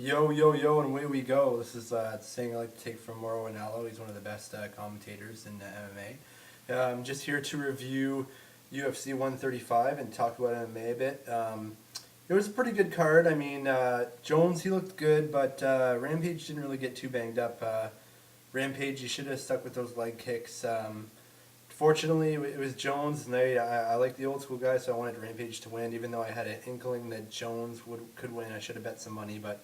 Yo, yo, yo, and away we go. This is saying I like to take from Mauro Ranallo. He's one of the best commentators in MMA. I'm just here to review UFC 135 and talk about MMA a bit. It was a pretty good card. I mean, Jones, he looked good, but Rampage didn't really get too banged up. Rampage, he should have stuck with those leg kicks. Fortunately, it was Jones, and I like the old school guys, so I wanted Rampage to win, even though I had an inkling that Jones could win. I should have bet some money, but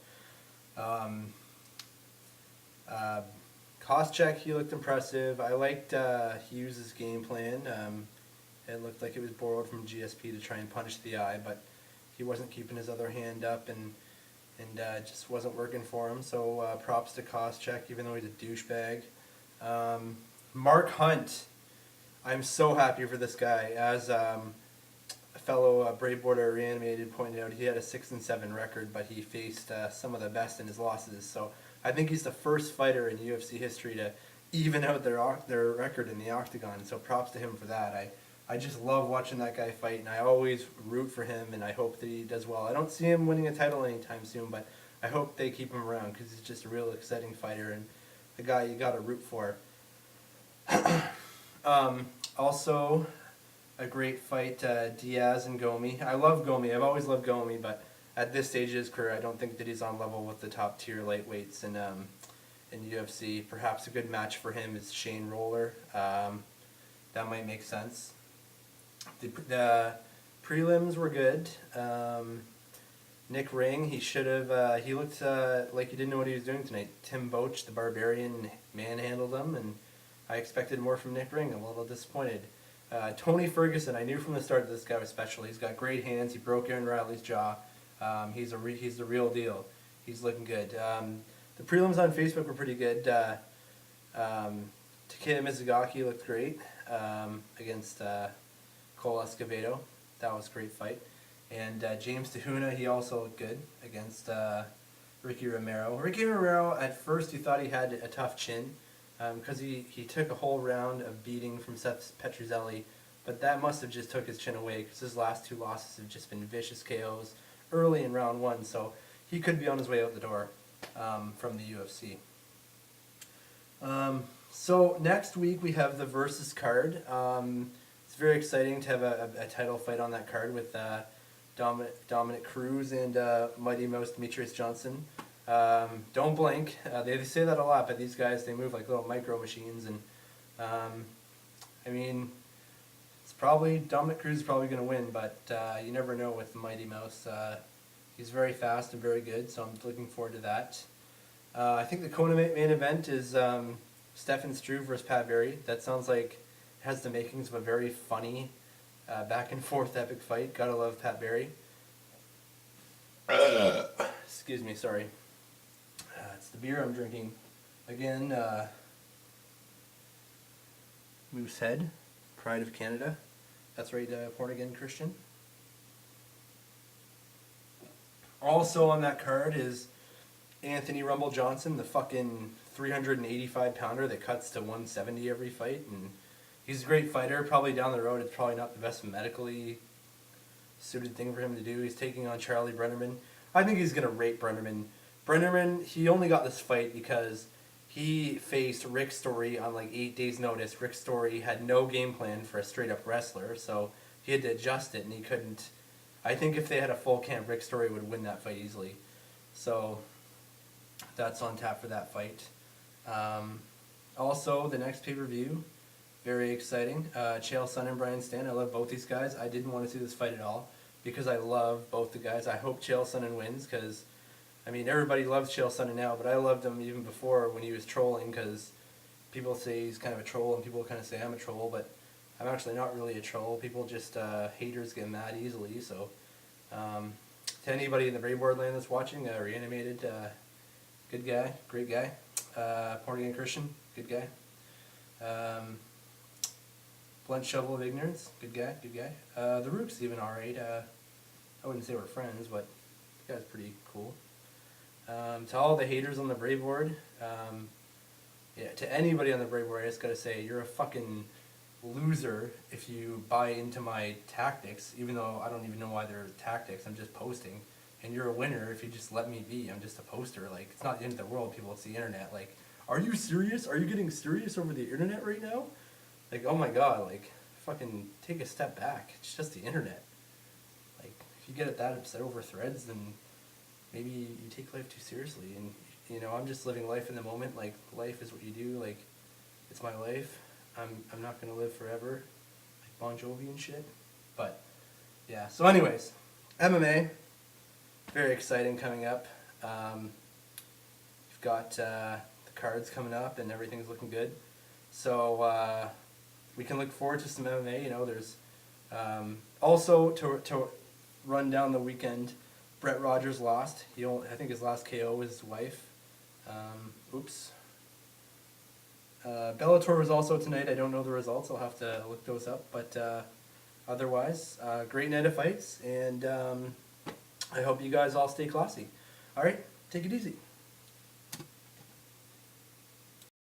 um, uh, Koscheck, he looked impressive. I liked Hughes' game plan. It looked like it was borrowed from GSP to try and punish the eye, but he wasn't keeping his other hand up, and just wasn't working for him. So props to Koscheck, even though he's a douchebag. Mark Hunt, I'm so happy for this guy. As a fellow Brave Border Reanimated pointed out, he had a 6-7 record, but he faced some of the best in his losses. So I think he's the first fighter in UFC history to even out their record in the octagon. So props to him for that. I just love watching that guy fight, and I always root for him, and I hope that he does well. I don't see him winning a title anytime soon, but I hope they keep him around because he's just a real exciting fighter and the guy you got to root for. Also, a great fight, Diaz and Gomi. I love Gomi. I've always loved Gomi, but at this stage of his career, I don't think that he's on level with the top tier lightweights in UFC. Perhaps a good match for him is Shane Roller. That might make sense. The prelims were good. Nick Ring, he looked like he didn't know what he was doing tonight. Tim Boach, the Barbarian, manhandled him, and I expected more from Nick Ring. I'm a little disappointed. Tony Ferguson, I knew from the start that this guy was special. He's got great hands. He broke Aaron Riley's jaw. He's the real deal. He's looking good. The prelims on Facebook were pretty good. Takeda Mizugaki looked great against Cole Escobedo. That was a great fight. And James Tahuna, he also looked good against Ricky Romero. Ricky Romero, at first you thought he had a tough chin because he took a whole round of beating from Seth Petruzzelli, but that must have just took his chin away because his last two losses have just been vicious KOs early in round one, so he could be on his way out the door from the UFC. So next week we have the Versus card. It's very exciting to have a title fight on that card with Dominic Cruz and Mighty Mouse Demetrius Johnson. Don't blink. They say that a lot, but these guys, they move like little micro machines, and I mean, it's probably Dominic Cruz is probably going to win, but you never know with Mighty Mouse. He's very fast and very good, so I'm looking forward to that. I think the Kona main event is Stefan Struve versus Pat Barry. That sounds like it has the makings of a very funny back and forth epic fight. Gotta love Pat Barry. Excuse me, sorry. It's the beer I'm drinking. Again, Moosehead, Pride of Canada. That's right, born again Christian. Also on that card is Anthony Rumble Johnson, the fucking 385 pounder that cuts to 170 every fight, and he's a great fighter. Probably down the road, it's probably not the best medically suited thing for him to do. He's taking on Charlie Brennerman. I think he's gonna rape Brennerman. Brennerman, he only got this fight because he faced Rick Story on like 8 days' notice. Rick Story had no game plan for a straight up wrestler, so he had to adjust it, and he couldn't. I think if they had a full camp, Rick Story would win that fight easily. So that's on tap for that fight. Also, the next pay-per-view, very exciting. Chael Sonnen and Brian Stann. I love both these guys. I didn't want to see this fight at all because I love both the guys. I hope Chael Sonnen wins because, I mean, everybody loves Chael Sonnen now, but I loved him even before when he was trolling because people say he's kind of a troll and people kind of say I'm a troll, but I'm actually not really a troll. People just, haters get mad easily, so to anybody in the Brave Board land that's watching, Reanimated, good guy, great guy. Born again Christian, good guy. Blunt Shovel of Ignorance, good guy, good guy. The Rook's even alright. I wouldn't say we're friends, but the guy's pretty cool. To all the haters on the Brave Board, yeah, to anybody on the Brave Board, I just gotta say, you're a fucking loser if you buy into my tactics, even though I don't even know why they're tactics. I'm just posting, and you're a winner if you just let me be. I'm just a poster. Like, it's not the end of the world. People, it's the internet. Like, are you serious? Are you getting serious over the internet right now? Like, oh my god, like, fucking take a step back. It's just the internet. Like, if you get that upset over threads, then maybe you take life too seriously. And, you know, I'm just living life in the moment. Like, life is what you do. Like, it's my life. I'm not gonna live forever, like Bon Jovi and shit. But, yeah. So anyways, MMA, very exciting coming up. We've got the cards coming up and everything's looking good. So we can look forward to some MMA. You know, there's also to run down the weekend. Brett Rogers lost. I think his last KO was his wife. Oops. Bellator was also tonight. I don't know the results. I'll have to look those up. But otherwise, great night of fights, and I hope you guys all stay classy. All right, take it easy.